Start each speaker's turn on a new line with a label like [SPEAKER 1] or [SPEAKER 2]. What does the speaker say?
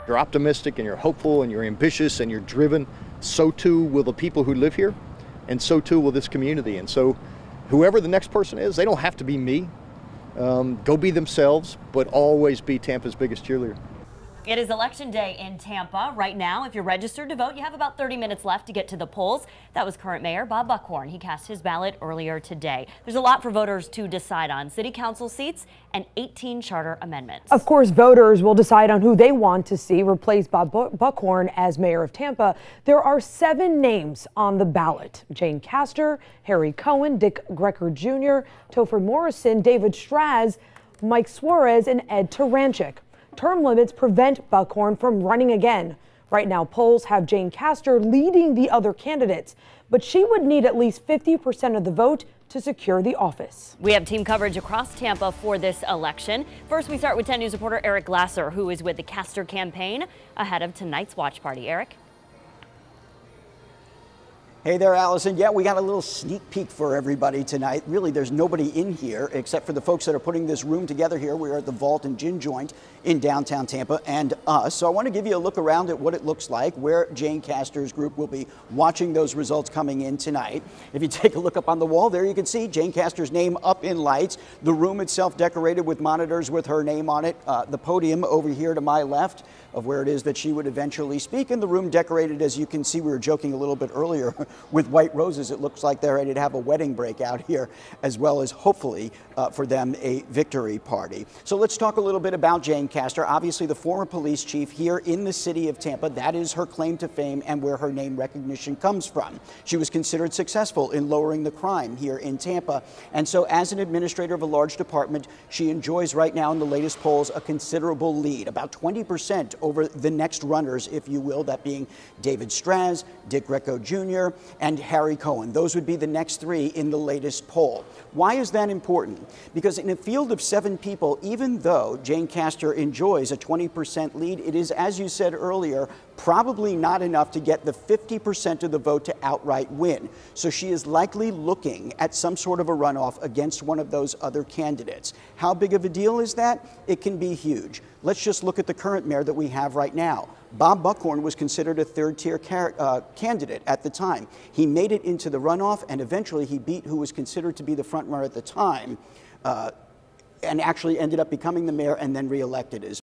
[SPEAKER 1] you're optimistic and you're hopeful and you're ambitious and you're driven, so too will the people who live here, and so too will this community. And so whoever the next person is, they don't have to be me. Go be themselves, but always be Tampa's biggest cheerleader.
[SPEAKER 2] It is election day in Tampa right now. If you're registered to vote, you have about 30 minutes left to get to the polls. That was current Mayor Bob Buckhorn. He cast his ballot earlier today. There's a lot for voters to decide on: city council seats and 18 charter amendments.
[SPEAKER 3] Of course, voters will decide on who they want to see replace Bob Buckhorn as mayor of Tampa. There are 7 names on the ballot: Jane Castor, Harry Cohen, Dick Greco Jr., Topher Morrison, David Straz, Mike Suarez, and Ed Taranchik. Term limits prevent Buckhorn from running again. Right now, polls have Jane Castor leading the other candidates, but she would need at least 50% of the vote to secure the office.
[SPEAKER 2] We have team coverage across Tampa for this election. First, we start with 10 News reporter Eric Glasser, who is with the Castor campaign ahead of tonight's watch party. Eric?
[SPEAKER 4] Hey there, Allison. Yeah, we got a little sneak peek for everybody tonight. Really, there's nobody in here except for the folks that are putting this room together here. We're at the Vault and Gin Joint in downtown Tampa, and us. So I want to give you a look around at what it looks like, where Jane Castor's group will be watching those results coming in tonight. If you take a look up on the wall there, you can see Jane Castor's name up in lights. The room itself decorated with monitors with her name on it. The podium over here to my left of where it is that she would eventually speak. And the room decorated, as you can see, we were joking a little bit earlier, with white roses. It looks like they're ready to have a wedding break out here, as well as hopefully for them a victory party. So let's talk a little bit about Jane Castor. Obviously the former police chief here in the city of Tampa. That is her claim to fame and where her name recognition comes from. She was considered successful in lowering the crime here in Tampa. And so as an administrator of a large department, she enjoys right now in the latest polls a considerable lead, about 20% over the next runners, if you will, that being David Straz, Dick Greco Jr., and Harry Cohen. Those would be the next 3 in the latest poll. Why is that important? Because in a field of 7 people, even though Jane Castor enjoys a 20% lead, it is, as you said earlier, probably not enough to get the 50% of the vote to outright win. So she is likely looking at some sort of a runoff against one of those other candidates. How big of a deal is that? It can be huge. Let's just look at the current mayor that we have right now. Bob Buckhorn was considered a third-tier candidate at the time. He made it into the runoff, and eventually he beat who was considered to be the front runner at the time, and actually ended up becoming the mayor and then reelected as